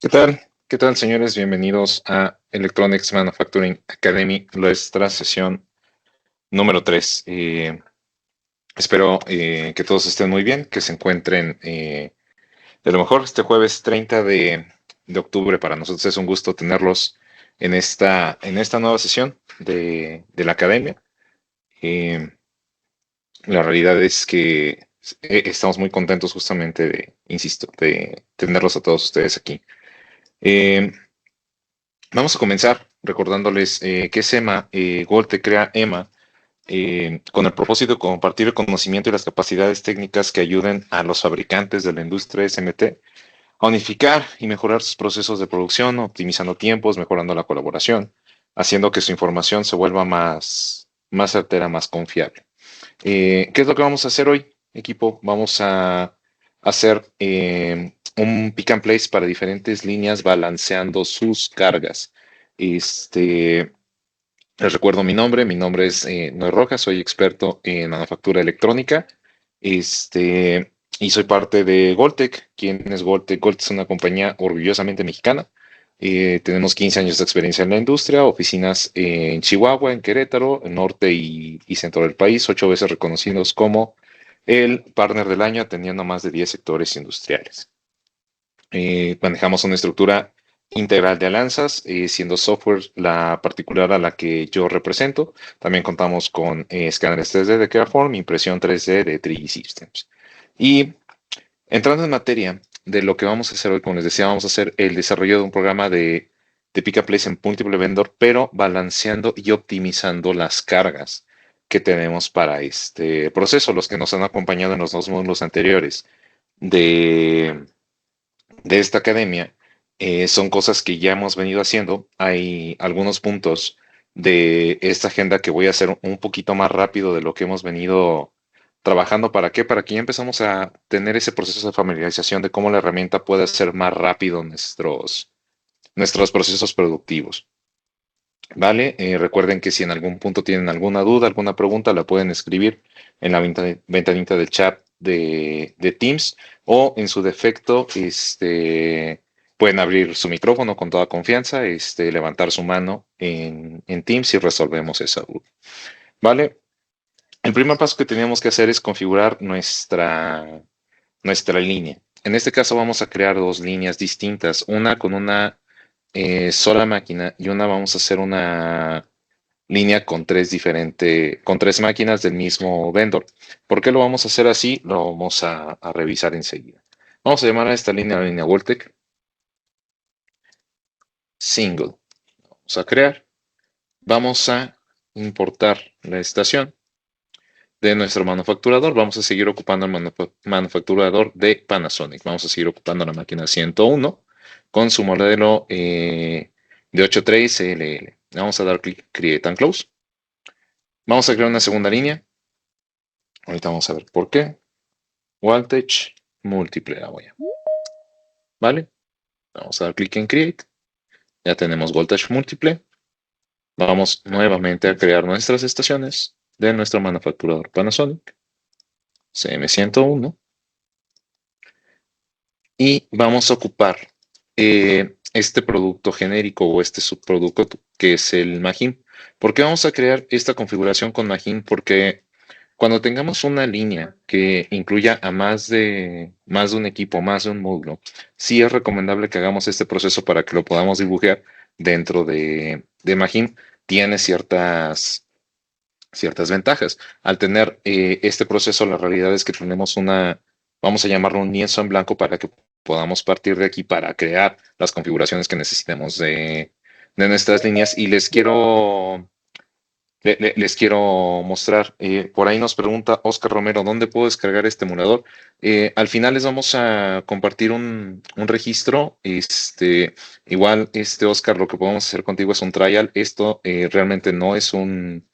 ¿Qué tal? ¿Qué tal, señores? Bienvenidos a Electronics Manufacturing Academy, nuestra sesión número 3. Espero que todos estén muy bien, que se encuentren de lo mejor este jueves 30 de octubre. Para nosotros es un gusto tenerlos en esta nueva sesión de la academia. Eh, la realidad es que estamos muy contentos justamente insisto, de tenerlos a todos ustedes aquí. Eh, Vamos a comenzar recordándoles qué es EMA. Golte crea EMA con el propósito de compartir el conocimiento y las capacidades técnicas que ayuden a los fabricantes de la industria SMT a unificar y mejorar sus procesos de producción, optimizando tiempos, mejorando la colaboración, haciendo que su información se vuelva más certera, más confiable. ¿Qué es lo que vamos a hacer hoy, equipo? Vamos a hacer un pick and place para diferentes líneas balanceando sus cargas. Les recuerdo mi nombre es Noé Rojas, soy experto en manufactura electrónica, y soy parte de Goltec. ¿Quién es Goltec? Goltec es una compañía orgullosamente mexicana. Tenemos 15 años de experiencia en la industria, oficinas en Chihuahua, en Querétaro, en norte y centro del país, 8 veces reconocidos como el partner del año, atendiendo a más de 10 sectores industriales. Manejamos una estructura integral de alianzas, siendo software la particular a la que yo represento. También contamos con escáneres 3D de Creaform, impresión 3D de 3D Systems. Y entrando en materia de lo que vamos a hacer hoy, como les decía, vamos a hacer el desarrollo de un programa de Pick and Place en múltiple vendor, pero balanceando y optimizando las cargas que tenemos para este proceso. Los que nos han acompañado en los dos módulos anteriores de esta academia, son cosas que ya hemos venido haciendo. Hay algunos puntos de esta agenda que voy a hacer un poquito más rápido de lo que hemos venido trabajando. ¿Para qué? Para que ya empezamos a tener ese proceso de familiarización de cómo la herramienta puede hacer más rápido nuestros procesos productivos. ¿Vale? Recuerden que si en algún punto tienen alguna duda, alguna pregunta, la pueden escribir en la ventanita del chat de Teams, o en su defecto, pueden abrir su micrófono con toda confianza, levantar su mano en Teams y resolvemos esa duda. ¿Vale? El primer paso que teníamos que hacer es configurar nuestra línea. En este caso vamos a crear dos líneas distintas, una con una sola máquina, y una vamos a hacer una línea con tres máquinas del mismo vendor. ¿Por qué lo vamos a hacer así? Lo vamos a revisar enseguida. Vamos a llamar a esta línea la línea Voltec Single. Vamos a crear. Vamos a importar la estación de nuestro manufacturador. Vamos a seguir ocupando el manufacturador de Panasonic. Vamos a seguir ocupando la máquina 101 con su modelo de 83 CLL. Vamos a dar clic Create and Close. Vamos a crear una segunda línea. Ahorita vamos a ver por qué. Voltage múltiple la voy a. ¿Vale? Vamos a dar clic en Create. Ya tenemos voltage múltiple. Vamos nuevamente a crear nuestras estaciones de nuestro manufacturador Panasonic CM101. Y vamos a ocupar este producto genérico o este subproducto que es el Magin. ¿Por qué vamos a crear esta configuración con Magin? Porque cuando tengamos una línea que incluya a más de un equipo, más de un módulo, sí es recomendable que hagamos este proceso para que lo podamos dibujar dentro de Magin. Tiene ciertas ventajas. Al tener este proceso, la realidad es que tenemos vamos a llamarlo un lienzo en blanco para que podamos partir de aquí para crear las configuraciones que necesitemos de nuestras líneas. Y les quiero mostrar. Por ahí nos pregunta Oscar Romero, ¿dónde puedo descargar este emulador? Al final les vamos a compartir un registro. Igual, Oscar, lo que podemos hacer contigo es un trial. Esto realmente no es un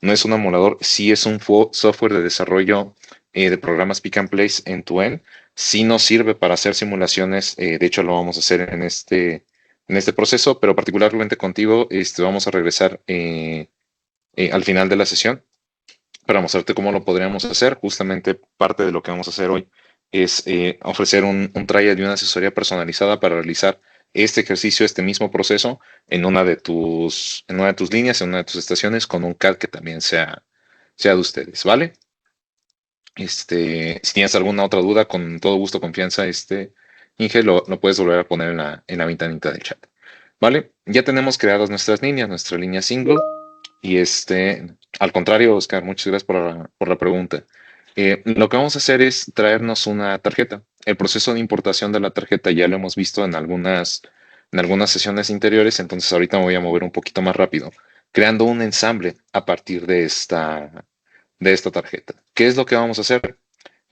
emulador, sí es un software de desarrollo de programas Pick and Place end-to-end. Sí nos sirve para hacer simulaciones. De hecho, lo vamos a hacer en este en este proceso, pero particularmente contigo, vamos a regresar al final de la sesión para mostrarte cómo lo podríamos hacer. Justamente parte de lo que vamos a hacer hoy es ofrecer un trial y una asesoría personalizada para realizar este ejercicio, este mismo proceso en una de tus líneas, en una de tus estaciones, con un CAD que también sea de ustedes, ¿vale? Si tienes alguna otra duda, con todo gusto, confianza, Inge, lo puedes volver a poner en la ventanita del chat. ¿Vale? Ya tenemos creadas nuestras líneas, nuestra línea single. Y al contrario, Oscar, muchas gracias por la pregunta. Lo que vamos a hacer es traernos una tarjeta. El proceso de importación de la tarjeta ya lo hemos visto en algunas sesiones interiores, entonces ahorita me voy a mover un poquito más rápido, creando un ensamble a partir de esta tarjeta. ¿Qué es lo que vamos a hacer?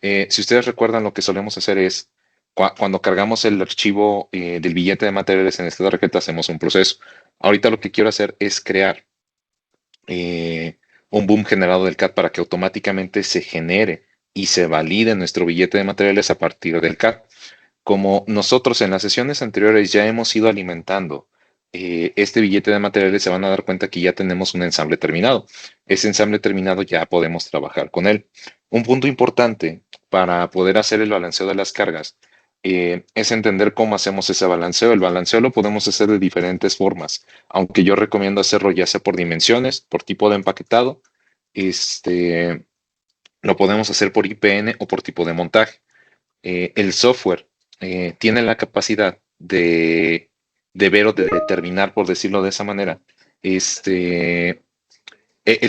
Si ustedes recuerdan, lo que solemos hacer es, cuando cargamos el archivo del billete de materiales en esta tarjeta, hacemos un proceso. Ahorita lo que quiero hacer es crear un boom generado del CAD para que automáticamente se genere y se valide nuestro billete de materiales a partir del CAD. Como nosotros en las sesiones anteriores ya hemos ido alimentando este billete de materiales, se van a dar cuenta que ya tenemos un ensamble terminado. Ese ensamble terminado ya podemos trabajar con él. Un punto importante para poder hacer el balanceo de las cargas es entender cómo hacemos ese balanceo. El balanceo lo podemos hacer de diferentes formas, aunque yo recomiendo hacerlo ya sea por dimensiones, por tipo de empaquetado, lo podemos hacer por IPN o por tipo de montaje. El software tiene la capacidad de ver o de determinar, por decirlo de esa manera, el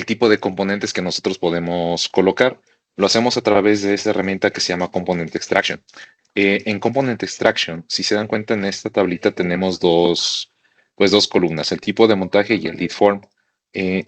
tipo de componentes que nosotros podemos colocar. Lo hacemos a través de esta herramienta que se llama Component Extraction. En Component Extraction, si se dan cuenta en esta tablita tenemos dos columnas, el tipo de montaje y el lead form.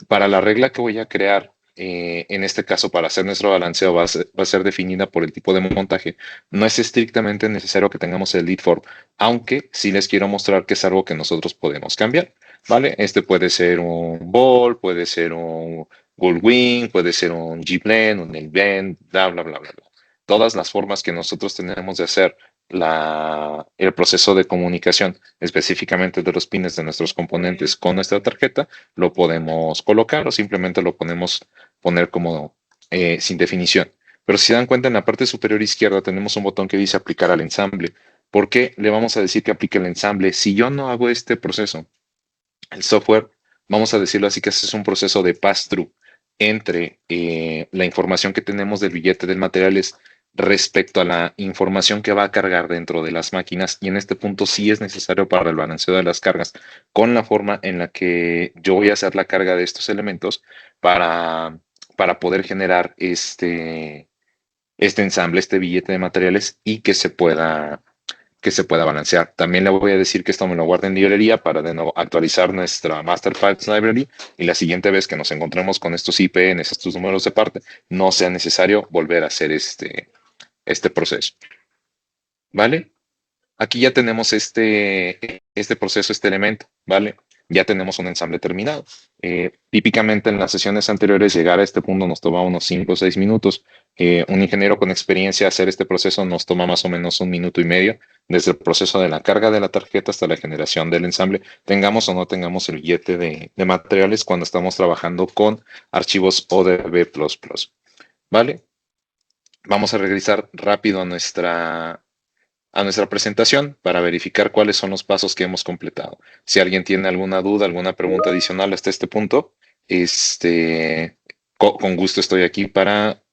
Para la regla que voy a crear, en este caso para hacer nuestro balanceo va a ser definida por el tipo de montaje. No es estrictamente necesario que tengamos el lead form, aunque sí les quiero mostrar que es algo que nosotros podemos cambiar. ¿Vale? Este puede ser un ball, puede ser un Goldwing, puede ser un G-Blend, un Nailbend, bla, bla, bla, bla, bla. Todas las formas que nosotros tenemos de hacer el proceso de comunicación, específicamente de los pines de nuestros componentes con nuestra tarjeta, lo podemos colocar o simplemente lo podemos poner como sin definición. Pero si se dan cuenta, en la parte superior izquierda tenemos un botón que dice aplicar al ensamble. ¿Por qué le vamos a decir que aplique el ensamble? Si yo no hago este proceso, el software, vamos a decirlo así, que ese es un proceso de pass-through entre la información que tenemos del billete de materiales respecto a la información que va a cargar dentro de las máquinas, y en este punto sí es necesario para el balanceo de las cargas con la forma en la que yo voy a hacer la carga de estos elementos para poder generar este ensamble, este billete de materiales, y que se pueda balancear. También le voy a decir que esto me lo guarde en librería para de nuevo actualizar nuestra Master Files Library, y la siguiente vez que nos encontremos con estos IPNs, estos números de parte, no sea necesario volver a hacer este proceso. ¿Vale? Aquí ya tenemos este proceso, este elemento, ¿vale? Ya tenemos un ensamble terminado. Típicamente en las sesiones anteriores llegar a este punto nos toma unos 5 o 6 minutos. Un ingeniero con experiencia hacer este proceso nos toma más o menos 1 minuto y medio, desde el proceso de la carga de la tarjeta hasta la generación del ensamble, tengamos o no tengamos el billete de materiales cuando estamos trabajando con archivos ODB++. ¿Vale? Vamos a regresar rápido a nuestra presentación para verificar cuáles son los pasos que hemos completado. Si alguien tiene alguna duda, alguna pregunta adicional hasta este punto, con gusto estoy aquí para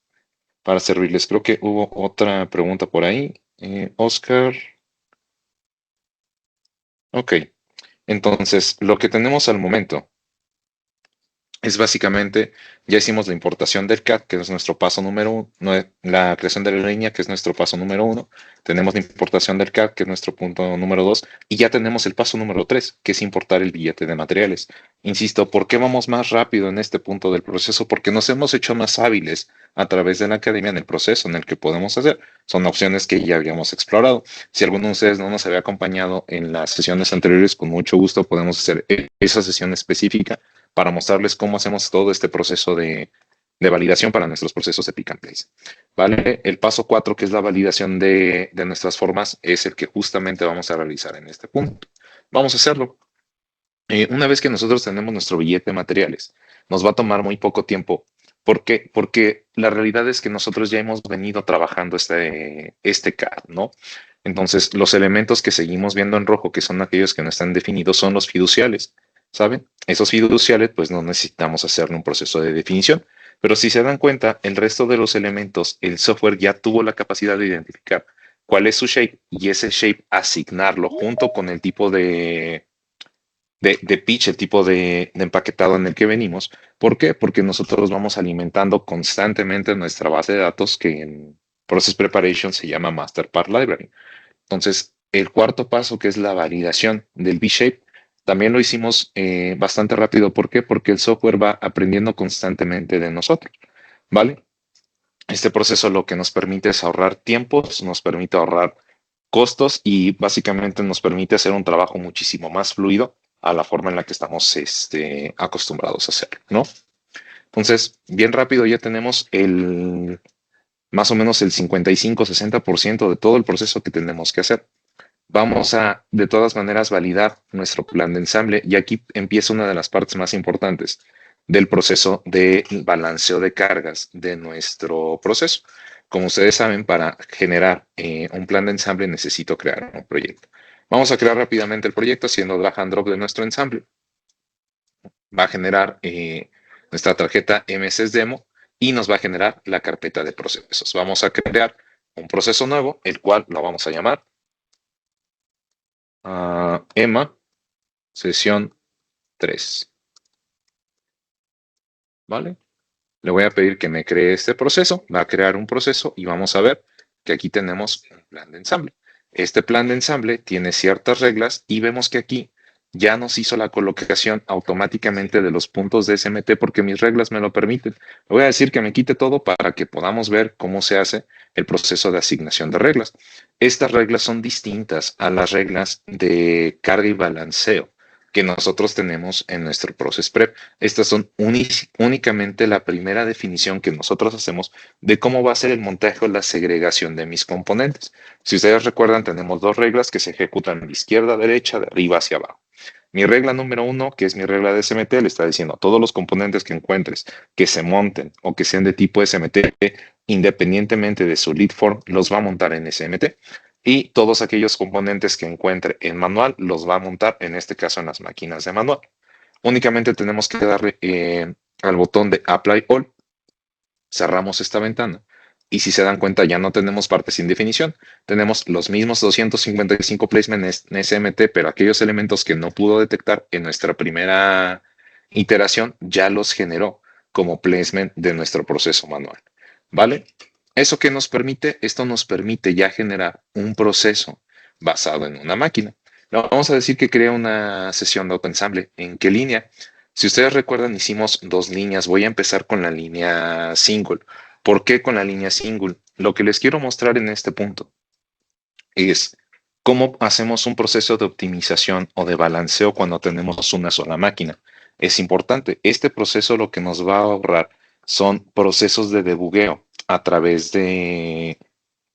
servirles. Creo que hubo otra pregunta por ahí. Oscar. Ok. Entonces, lo que tenemos al momento es básicamente, ya hicimos la importación del CAD, que es nuestro paso número uno, la creación de la línea, que es nuestro paso número uno, tenemos la importación del CAD, que es nuestro punto número dos, y ya tenemos el paso número tres, que es importar el billete de materiales. Insisto, ¿por qué vamos más rápido en este punto del proceso? Porque nos hemos hecho más hábiles a través de la academia en el proceso en el que podemos hacer. Son opciones que ya habíamos explorado. Si alguno de ustedes no nos había acompañado en las sesiones anteriores, con mucho gusto podemos hacer esa sesión específica para mostrarles cómo hacemos todo este proceso de validación para nuestros procesos de pick and place. ¿Vale? El paso 4, que es la validación de nuestras formas, es el que justamente vamos a realizar en este punto. Vamos a hacerlo. Una vez que nosotros tenemos nuestro billete de materiales, nos va a tomar muy poco tiempo. ¿Por qué? Porque la realidad es que nosotros ya hemos venido trabajando este CAD, ¿no? Entonces, los elementos que seguimos viendo en rojo, que son aquellos que no están definidos, son los fiduciales, ¿saben? Esos fiduciales, pues no necesitamos hacerle un proceso de definición. Pero si se dan cuenta, el resto de los elementos, el software ya tuvo la capacidad de identificar cuál es su shape y ese shape asignarlo junto con el tipo de pitch, el tipo de empaquetado en el que venimos. ¿Por qué? Porque nosotros vamos alimentando constantemente nuestra base de datos que en Process Preparation se llama Master Part Library. Entonces, el cuarto paso, que es la validación del V-Shape, también lo hicimos bastante rápido. ¿Por qué? Porque el software va aprendiendo constantemente de nosotros, ¿vale? Este proceso lo que nos permite es ahorrar tiempos, nos permite ahorrar costos y básicamente nos permite hacer un trabajo muchísimo más fluido a la forma en la que estamos acostumbrados a hacerlo, ¿no? Entonces, bien rápido ya tenemos más o menos el 55-60% de todo el proceso que tenemos que hacer. Vamos a, de todas maneras, validar nuestro plan de ensamble y aquí empieza una de las partes más importantes del proceso de balanceo de cargas de nuestro proceso. Como ustedes saben, para generar un plan de ensamble necesito crear un proyecto. Vamos a crear rápidamente el proyecto haciendo drag and drop de nuestro ensamble. Va a generar nuestra tarjeta MSS Demo y nos va a generar la carpeta de procesos. Vamos a crear un proceso nuevo, el cual lo vamos a llamar EMA sesión 3. ¿Vale? Le voy a pedir que me cree este proceso, va a crear un proceso y vamos a ver que aquí tenemos un plan de ensamble. Este plan de ensamble tiene ciertas reglas y vemos que aquí ya nos hizo la colocación automáticamente de los puntos de SMT porque mis reglas me lo permiten. Le voy a decir que me quite todo para que podamos ver cómo se hace el proceso de asignación de reglas. Estas reglas son distintas a las reglas de carga y balanceo que nosotros tenemos en nuestro Process Prep. Estas son únicamente la primera definición que nosotros hacemos de cómo va a ser el montaje o la segregación de mis componentes. Si ustedes recuerdan, tenemos dos reglas que se ejecutan de izquierda a derecha, de arriba hacia abajo. Mi regla número 1, que es mi regla de SMT, le está diciendo todos los componentes que encuentres que se monten o que sean de tipo SMT, independientemente de su lead form, los va a montar en SMT. Y todos aquellos componentes que encuentre en manual los va a montar, en este caso, en las máquinas de manual. Únicamente tenemos que darle al botón de Apply All, cerramos esta ventana y si se dan cuenta ya no tenemos partes sin definición, tenemos los mismos 255 placements en SMT, pero aquellos elementos que no pudo detectar en nuestra primera iteración ya los generó como placement de nuestro proceso manual, ¿vale? ¿Eso qué nos permite? Esto nos permite ya generar un proceso basado en una máquina. Vamos a decir que crea una sesión de autoensamble. ¿En qué línea? Si ustedes recuerdan, hicimos dos líneas. Voy a empezar con la línea single. ¿Por qué con la línea single? Lo que les quiero mostrar en este punto es cómo hacemos un proceso de optimización o de balanceo cuando tenemos una sola máquina. Es importante. Este proceso lo que nos va a ahorrar son procesos de debugueo a través de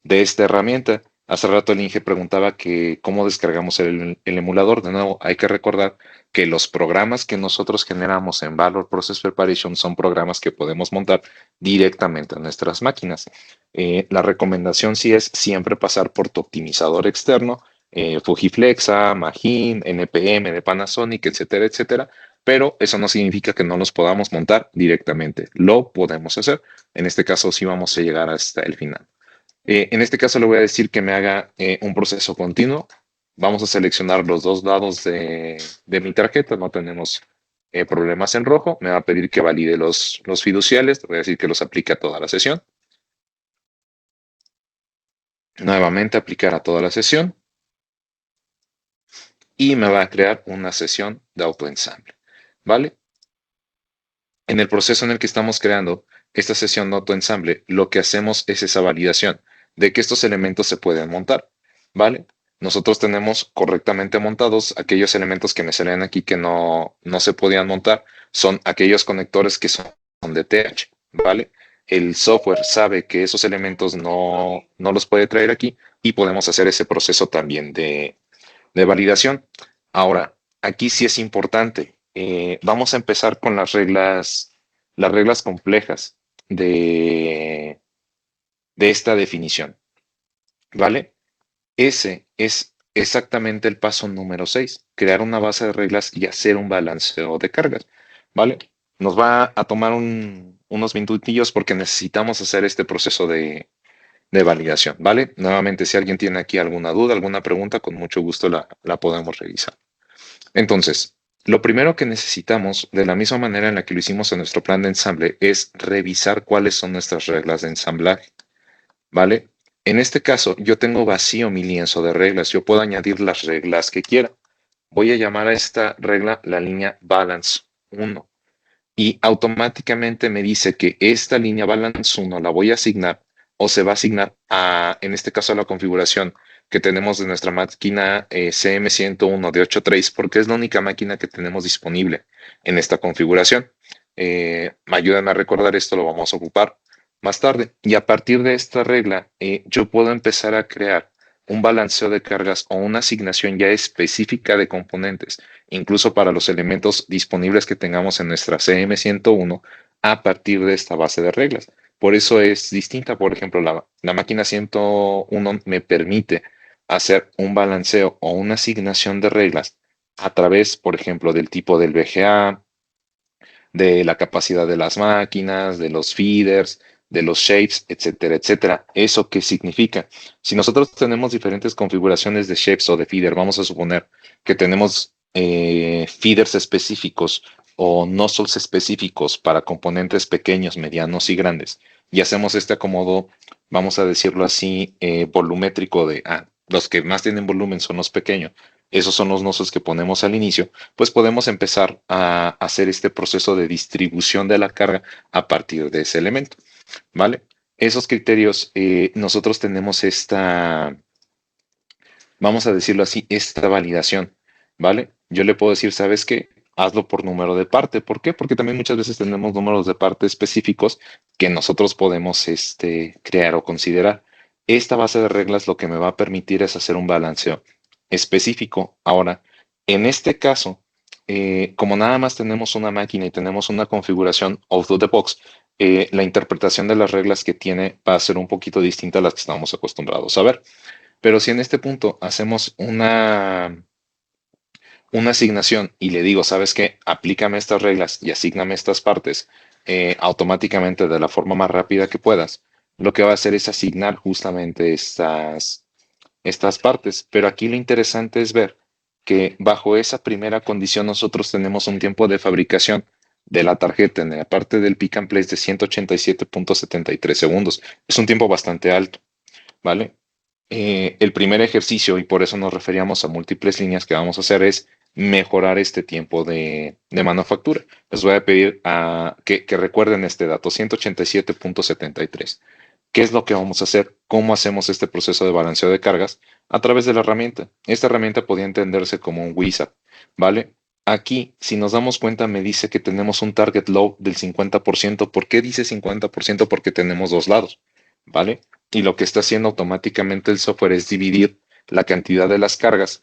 esta herramienta. Hace rato el Inge preguntaba que cómo descargamos el emulador. De nuevo, hay que recordar que los programas que nosotros generamos en Valor Process Preparation son programas que podemos montar directamente en nuestras máquinas. La recomendación sí es siempre pasar por tu optimizador externo, Fujiflexa, Magin, NPM de Panasonic, etcétera, etcétera. Pero eso no significa que no los podamos montar directamente. Lo podemos hacer. En este caso sí vamos a llegar hasta el final. En este caso le voy a decir que me haga un proceso continuo. Vamos a seleccionar los dos lados de mi tarjeta. No tenemos problemas en rojo. Me va a pedir que valide los fiduciales. Le voy a decir que los aplique a toda la sesión. Nuevamente aplicar a toda la sesión. Y me va a crear una sesión de autoensamble. ¿Vale? En el proceso en el que estamos creando esta sesión de autoensamble, lo que hacemos es esa validación de que estos elementos se pueden montar, ¿vale? Nosotros tenemos correctamente montados aquellos elementos que me salen aquí que no se podían montar, son aquellos conectores que son de TH, ¿vale? El software sabe que esos elementos no los puede traer aquí y podemos hacer ese proceso también de validación. Ahora, aquí sí es importante. Vamos a empezar con las reglas complejas de, de esta definición, ¿vale? Ese es exactamente el paso número 6: crear una base de reglas y hacer un balanceo de cargas, ¿vale? Nos va a tomar unos minutillos porque necesitamos hacer este proceso de validación, ¿vale? Nuevamente, si alguien tiene aquí alguna duda, alguna pregunta, con mucho gusto la podemos revisar. Entonces, lo primero que necesitamos, de la misma manera en la que lo hicimos en nuestro plan de ensamble, es revisar cuáles son nuestras reglas de ensamblaje, ¿vale? En este caso, yo tengo vacío mi lienzo de reglas. Yo puedo añadir las reglas que quiera. Voy a llamar a esta regla la línea balance 1 y automáticamente me dice que esta línea balance 1 la voy a asignar o se va a asignar a, en este caso, a la configuración que tenemos de nuestra máquina CM101 de 8 trays, porque es la única máquina que tenemos disponible en esta configuración. Ayúdenme a recordar esto, lo vamos a ocupar más tarde. Y a partir de esta regla, yo puedo empezar a crear un balanceo de cargas o una asignación ya específica de componentes, incluso para los elementos disponibles que tengamos en nuestra CM101 a partir de esta base de reglas. Por eso es distinta. Por ejemplo, la máquina 101 me permite hacer un balanceo o una asignación de reglas a través, por ejemplo, del tipo del VGA, de la capacidad de las máquinas, de los feeders, de los shapes, etcétera, etcétera. ¿Eso qué significa? Si nosotros tenemos diferentes configuraciones de shapes o de feeder, vamos a suponer que tenemos feeders específicos o nozzles específicos para componentes pequeños, medianos y grandes, y hacemos este acomodo, vamos a decirlo así, volumétrico de, los que más tienen volumen son los pequeños. Esos son los nozzles que ponemos al inicio, pues podemos empezar a hacer este proceso de distribución de la carga a partir de ese elemento, ¿vale? Esos criterios, nosotros tenemos esta, vamos a decirlo así, esta validación, ¿vale? Yo le puedo decir, ¿sabes qué? Hazlo por número de parte. ¿Por qué? Porque también muchas veces tenemos números de parte específicos que nosotros podemos crear o considerar. Esta base de reglas lo que me va a permitir es hacer un balanceo específico. Ahora, en este caso, como nada más tenemos una máquina y tenemos una configuración out of the box, la interpretación de las reglas que tiene va a ser un poquito distinta a las que estamos acostumbrados a ver. Pero si en este punto hacemos una asignación y le digo, ¿sabes qué? Aplícame estas reglas y asígname estas partes automáticamente de la forma más rápida que puedas, lo que va a hacer es asignar justamente estas partes. Pero aquí lo interesante es ver que bajo esa primera condición nosotros tenemos un tiempo de fabricación de la tarjeta en la parte del pick and place de 187.73 segundos. Es un tiempo bastante alto, ¿vale? El primer ejercicio, y por eso nos referíamos a múltiples líneas que vamos a hacer, es mejorar este tiempo de manufactura. Les voy a pedir que recuerden este dato, 187.73. ¿Qué es lo que vamos a hacer? ¿Cómo hacemos este proceso de balanceo de cargas? A través de la herramienta. Esta herramienta podría entenderse como un WISAP, ¿vale? Aquí, si nos damos cuenta, me dice que tenemos un target low del 50%. ¿Por qué dice 50%? Porque tenemos dos lados, ¿vale? Y lo que está haciendo automáticamente el software es dividir la cantidad de las cargas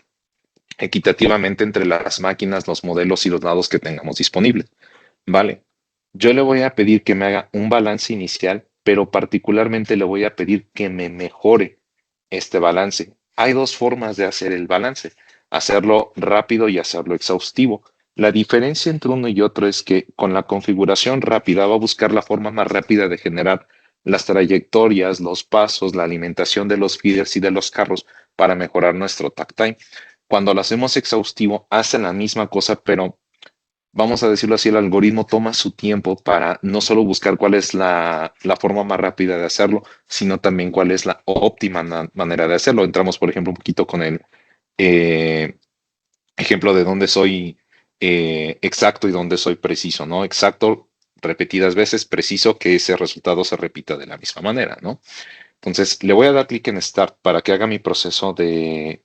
equitativamente entre las máquinas, los modelos y los lados que tengamos disponibles. Vale, yo le voy a pedir que me haga un balance inicial, pero particularmente le voy a pedir que me mejore este balance. Hay dos formas de hacer el balance, hacerlo rápido y hacerlo exhaustivo. La diferencia entre uno y otro es que con la configuración rápida va a buscar la forma más rápida de generar las trayectorias, los pasos, la alimentación de los feeders y de los carros para mejorar nuestro takt time. Cuando lo hacemos exhaustivo, hace la misma cosa, pero vamos a decirlo así, el algoritmo toma su tiempo para no solo buscar cuál es la forma más rápida de hacerlo, sino también cuál es la óptima manera de hacerlo. Entramos, por ejemplo, un poquito con el eh, ejemplo de dónde soy exacto y dónde soy preciso, ¿no? Exacto repetidas veces, preciso que ese resultado se repita de la misma manera, ¿no? Entonces, le voy a dar clic en Start para que haga mi proceso de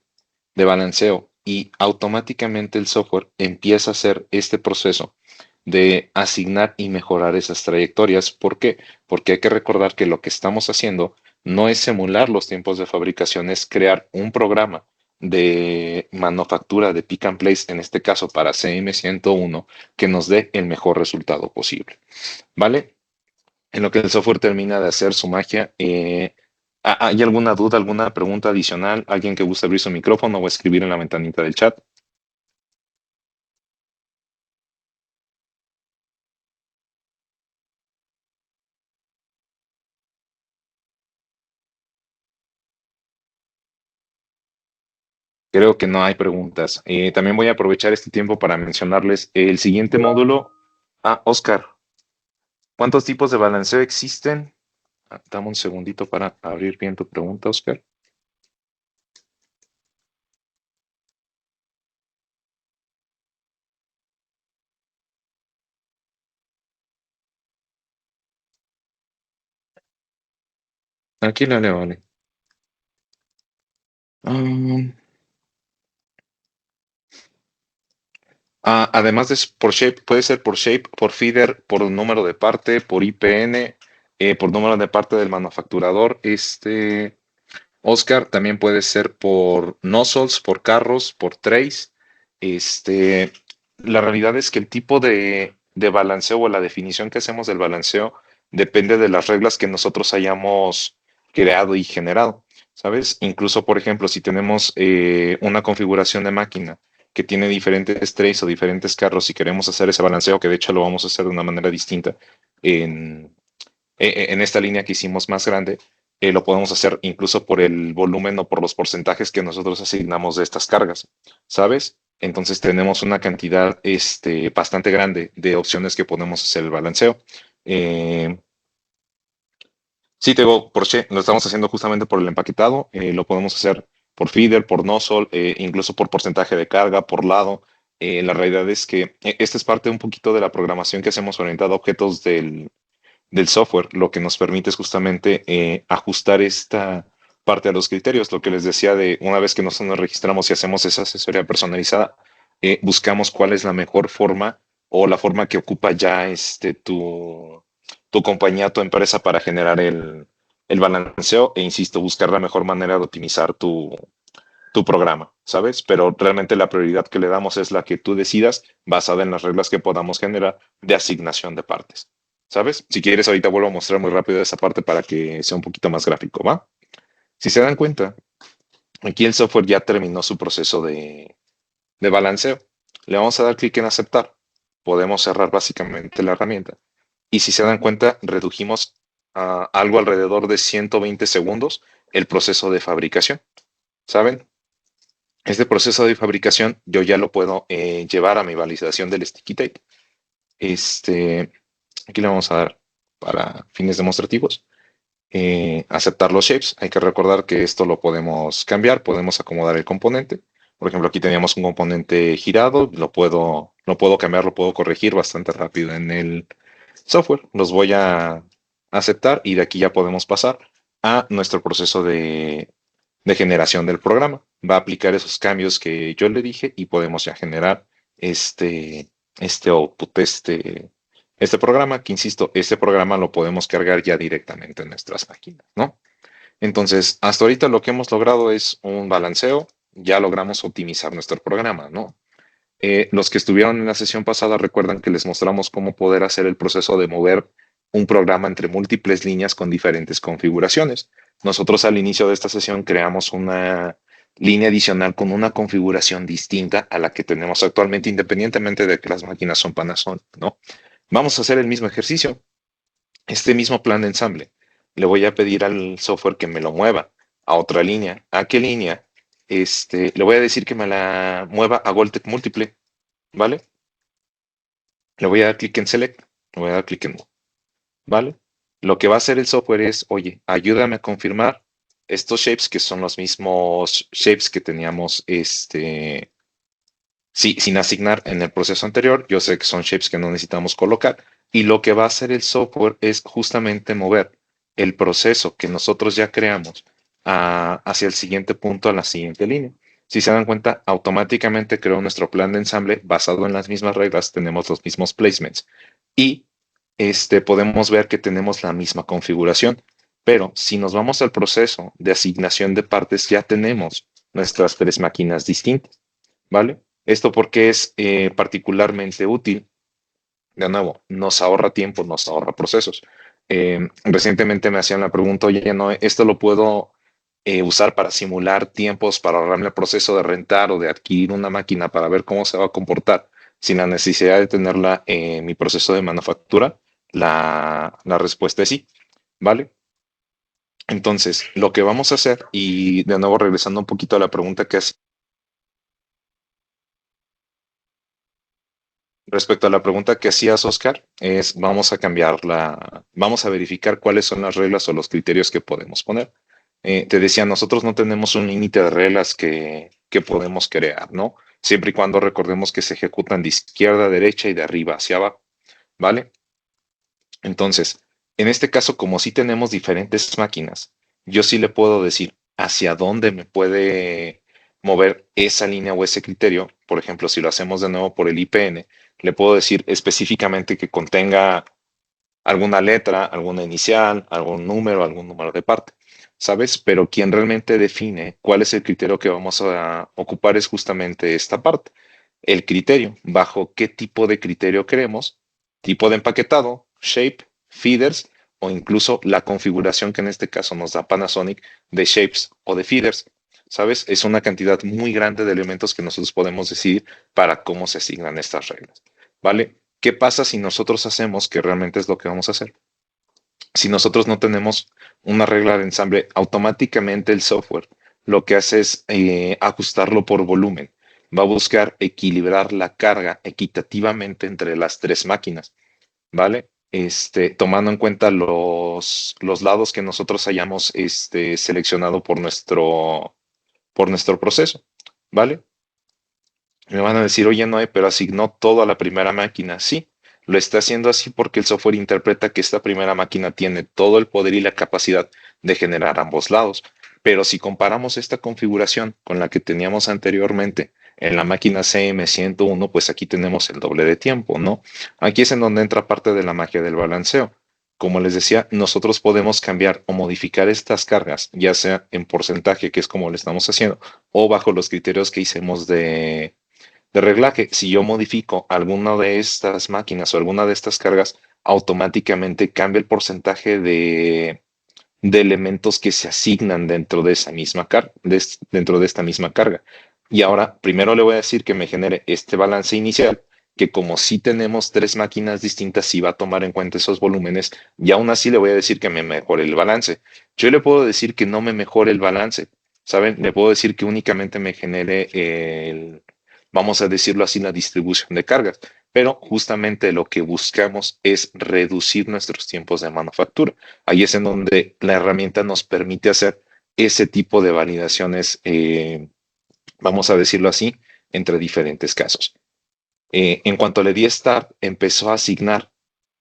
balanceo y automáticamente el software empieza a hacer este proceso de asignar y mejorar esas trayectorias. ¿Por qué? Porque hay que recordar que lo que estamos haciendo no es simular los tiempos de fabricación, es crear un programa de manufactura de pick and place, en este caso para CM101, que nos dé el mejor resultado posible. ¿Vale? En lo que el software termina de hacer su magia, ¿hay alguna duda, alguna pregunta adicional? ¿Alguien que guste abrir su micrófono o escribir en la ventanita del chat? Creo que no hay preguntas. También voy a aprovechar este tiempo para mencionarles el siguiente módulo. Oscar, ¿cuántos tipos de balanceo existen? Dame un segundito para abrir bien tu pregunta, Oscar. Aquí la leo, vale. Um, Además de por shape, puede ser por shape, por feeder, por número de parte, por IPN, por número de parte del manufacturador. Oscar, también puede ser por nozzles, por carros, por trays. Este, la realidad es que el tipo de balanceo o la definición que hacemos del balanceo depende de las reglas que nosotros hayamos creado y generado, ¿sabes? Incluso, por ejemplo, si tenemos una configuración de máquina que tiene diferentes trays o diferentes carros y queremos hacer ese balanceo, que de hecho lo vamos a hacer de una manera distinta en, en esta línea que hicimos más grande, lo podemos hacer incluso por el volumen o por los porcentajes que nosotros asignamos de estas cargas, ¿sabes? Entonces tenemos una cantidad bastante grande de opciones que podemos hacer el balanceo. Eh, sí, te digo, lo estamos haciendo justamente por el empaquetado, lo podemos hacer por feeder, por nozzle, incluso por porcentaje de carga, por lado. La realidad es que esta es parte un poquito de la programación que hacemos orientada a objetos del software, lo que nos permite es justamente ajustar esta parte a los criterios, lo que les decía de una vez que nosotros nos registramos y hacemos esa asesoría personalizada, buscamos cuál es la mejor forma o la forma que ocupa ya tu compañía, tu empresa para generar el balanceo e insisto, buscar la mejor manera de optimizar tu programa, ¿sabes? Pero realmente la prioridad que le damos es la que tú decidas basada en las reglas que podamos generar de asignación de partes, ¿sabes? Si quieres, ahorita vuelvo a mostrar muy rápido esa parte para que sea un poquito más gráfico, ¿va? Si se dan cuenta, aquí el software ya terminó su proceso de balanceo. Le vamos a dar clic en aceptar. Podemos cerrar básicamente la herramienta. Y si se dan cuenta, redujimos a algo alrededor de 120 segundos el proceso de fabricación, ¿saben? Este proceso de fabricación yo ya lo puedo llevar a mi validación del sticky tape. Este, Aquí le vamos a dar para fines demostrativos. Aceptar los shapes. Hay que recordar que esto lo podemos cambiar, podemos acomodar el componente. Por ejemplo, aquí teníamos un componente girado, lo puedo cambiar, lo puedo corregir bastante rápido en el software. Los voy a aceptar y de aquí ya podemos pasar a nuestro proceso de generación del programa. Va a aplicar esos cambios que yo le dije y podemos ya generar este output, este programa, que insisto, este programa lo podemos cargar ya directamente en nuestras máquinas, ¿no? Entonces, hasta ahorita lo que hemos logrado es un balanceo, ya logramos optimizar nuestro programa, ¿no? Los que estuvieron en la sesión pasada recuerdan que les mostramos cómo poder hacer el proceso de mover un programa entre múltiples líneas con diferentes configuraciones. Nosotros al inicio de esta sesión creamos una línea adicional con una configuración distinta a la que tenemos actualmente, independientemente de que las máquinas son Panasonic, ¿no? Vamos a hacer el mismo ejercicio, este mismo plan de ensamble. Le voy a pedir al software que me lo mueva a otra línea. ¿A qué línea? Le voy a decir que me la mueva a Voltec múltiple, ¿vale? Le voy a dar clic en Select, le voy a dar clic en ¿vale? Lo que va a hacer el software es, oye, ayúdame a confirmar estos shapes que son los mismos shapes que teníamos, sí, sin asignar en el proceso anterior. Yo sé que son shapes que no necesitamos colocar. Y lo que va a hacer el software es justamente mover el proceso que nosotros ya creamos hacia el siguiente punto, a la siguiente línea. Si se dan cuenta, automáticamente creó nuestro plan de ensamble basado en las mismas reglas, tenemos los mismos placements y podemos ver que tenemos la misma configuración. Pero si nos vamos al proceso de asignación de partes, ya tenemos nuestras tres máquinas distintas, ¿vale? Esto porque es particularmente útil. De nuevo, nos ahorra tiempo, nos ahorra procesos. Recientemente me hacían la pregunta, oye, no, esto lo puedo usar para simular tiempos, para ahorrarme el proceso de rentar o de adquirir una máquina para ver cómo se va a comportar sin la necesidad de tenerla en mi proceso de manufactura. La respuesta es sí, ¿vale? Entonces, lo que vamos a hacer, y de nuevo regresando un poquito a la pregunta que hacía, respecto a la pregunta que hacías, Oscar, es vamos a cambiarla, vamos a verificar cuáles son las reglas o los criterios que podemos poner. Te decía, nosotros no tenemos un límite de reglas que podemos crear, ¿no? Siempre y cuando recordemos que se ejecutan de izquierda a derecha y de arriba hacia abajo, ¿vale? Entonces, en este caso, como sí tenemos diferentes máquinas, yo sí le puedo decir hacia dónde me puede mover esa línea o ese criterio. Por ejemplo, si lo hacemos de nuevo por el IPN, le puedo decir específicamente que contenga alguna letra, alguna inicial, algún número de parte, ¿sabes? Pero quien realmente define cuál es el criterio que vamos a ocupar es justamente esta parte. El criterio, bajo qué tipo de criterio queremos, tipo de empaquetado, shape, feeders o incluso la configuración que en este caso nos da Panasonic de shapes o de feeders. ¿Sabes? Es una cantidad muy grande de elementos que nosotros podemos decidir para cómo se asignan estas reglas. ¿Vale? ¿Qué pasa si nosotros hacemos, que realmente es lo que vamos a hacer? Si nosotros no tenemos una regla de ensamble, automáticamente el software lo que hace es ajustarlo por volumen. Va a buscar equilibrar la carga equitativamente entre las tres máquinas, ¿vale? Tomando en cuenta los lados que nosotros hayamos seleccionado por nuestro proceso, ¿vale? Me van a decir, oye, no, pero asignó todo a la primera máquina. Sí, lo está haciendo así porque el software interpreta que esta primera máquina tiene todo el poder y la capacidad de generar ambos lados. Pero si comparamos esta configuración con la que teníamos anteriormente en la máquina CM101, pues aquí tenemos el doble de tiempo, ¿no? Aquí es en donde entra parte de la magia del balanceo. Como les decía, nosotros podemos cambiar o modificar estas cargas, ya sea en porcentaje, que es como lo estamos haciendo, o bajo los criterios que hicimos de reglaje. Si yo modifico alguna de estas máquinas o alguna de estas cargas, automáticamente cambia el porcentaje de elementos que se asignan dentro de esa misma carga, dentro de esta misma carga. Y ahora, primero le voy a decir que me genere este balance inicial, que como si tenemos tres máquinas distintas, sí va a tomar en cuenta esos volúmenes, y aún así le voy a decir que me mejore el balance. Yo le puedo decir que no me mejore el balance, ¿saben? Le puedo decir que únicamente me genere vamos a decirlo así, la distribución de cargas. Pero justamente lo que buscamos es reducir nuestros tiempos de manufactura. Ahí es en donde la herramienta nos permite hacer ese tipo de validaciones, vamos a decirlo así, entre diferentes casos. En cuanto le di Start, empezó a asignar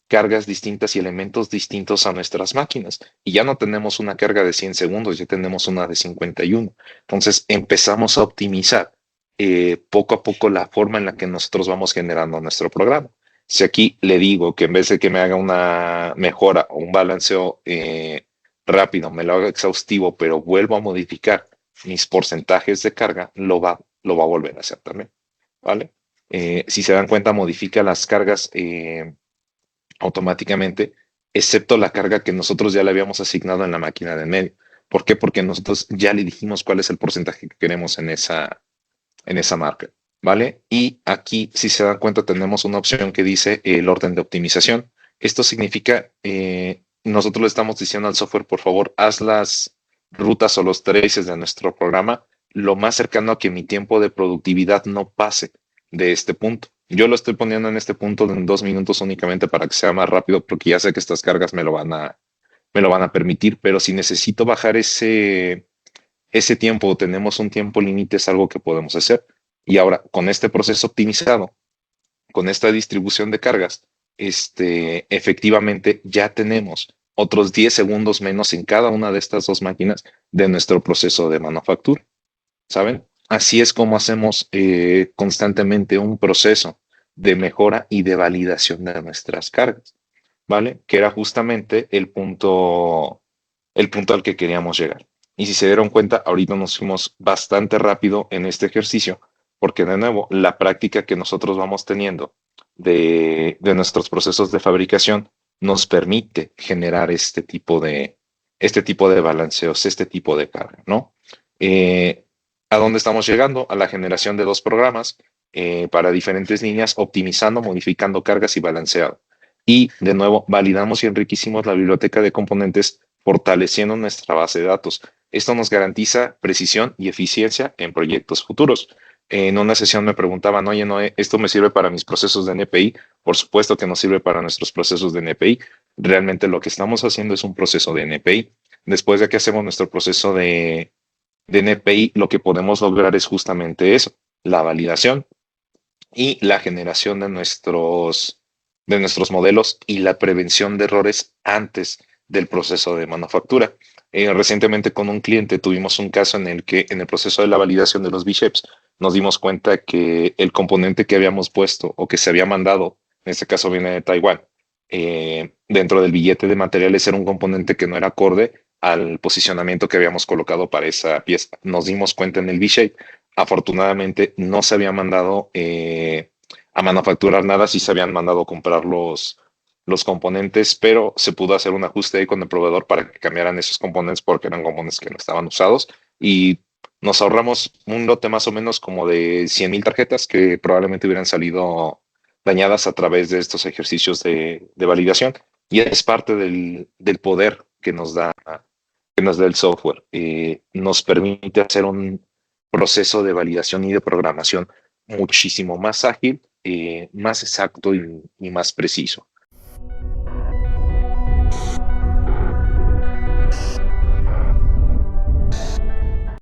cargas distintas y elementos distintos a nuestras máquinas. Y ya no tenemos una carga de 100 segundos, ya tenemos una de 51. Entonces empezamos a optimizar poco a poco la forma en la que nosotros vamos generando nuestro programa. Si aquí le digo que en vez de que me haga una mejora o un balanceo rápido, me lo haga exhaustivo, pero vuelvo a modificar mis porcentajes de carga, lo va a volver a hacer también. ¿Vale? Si se dan cuenta, modifica las cargas automáticamente, excepto la carga que nosotros ya le habíamos asignado en la máquina de en medio. ¿Por qué? Porque nosotros ya le dijimos cuál es el porcentaje que queremos en esa marca, ¿vale? Y aquí, si se dan cuenta, tenemos una opción que dice el orden de optimización. Esto significa, nosotros le estamos diciendo al software, por favor, haz las rutas o los traces de nuestro programa lo más cercano a que mi tiempo de productividad no pase de este punto. Yo lo estoy poniendo en este punto en 2 minutos únicamente para que sea más rápido, porque ya sé que estas cargas me lo van a permitir, pero si necesito bajar ese tiempo, tenemos un tiempo límite, es algo que podemos hacer. Y ahora, con este proceso optimizado, con esta distribución de cargas, efectivamente ya tenemos otros 10 segundos menos en cada una de estas dos máquinas de nuestro proceso de manufactura. ¿Saben? Así es como hacemos constantemente un proceso de mejora y de validación de nuestras cargas, ¿vale? Que era justamente el punto al que queríamos llegar. Y si se dieron cuenta, ahorita nos fuimos bastante rápido en este ejercicio, porque de nuevo, la práctica que nosotros vamos teniendo de nuestros procesos de fabricación nos permite generar este tipo de balanceos, este tipo de carga, ¿no? Eh, ¿A dónde estamos llegando? A la generación de dos programas para diferentes líneas, optimizando, modificando cargas y balanceado. Y de nuevo, validamos y enriquecimos la biblioteca de componentes, fortaleciendo nuestra base de datos. Esto nos garantiza precisión y eficiencia en proyectos futuros. En una sesión me preguntaban, oye, no, ¿esto me sirve para mis procesos de NPI? Por supuesto que nos sirve para nuestros procesos de NPI. Realmente lo que estamos haciendo es un proceso de NPI. Después de que hacemos nuestro proceso de NPI, lo que podemos lograr es justamente eso, la validación y la generación de nuestros modelos y la prevención de errores antes del proceso de manufactura. Recientemente con un cliente tuvimos un caso en el que en el proceso de la validación de los V-Shapes nos dimos cuenta que el componente que habíamos puesto o que se había mandado, en este caso viene de Taiwán, dentro del billete de materiales era un componente que no era acorde al posicionamiento que habíamos colocado para esa pieza. Nos dimos cuenta en el V-Shape. Afortunadamente no se había mandado a manufacturar nada, sí se habían mandado a comprar los componentes, pero se pudo hacer un ajuste ahí con el proveedor para que cambiaran esos componentes porque eran componentes que no estaban usados y nos ahorramos un lote más o menos como de 100,000 tarjetas que probablemente hubieran salido dañadas a través de estos ejercicios de validación y es parte del poder que nos da el software. Nos permite hacer un proceso de validación y de programación muchísimo más ágil, más exacto y más preciso.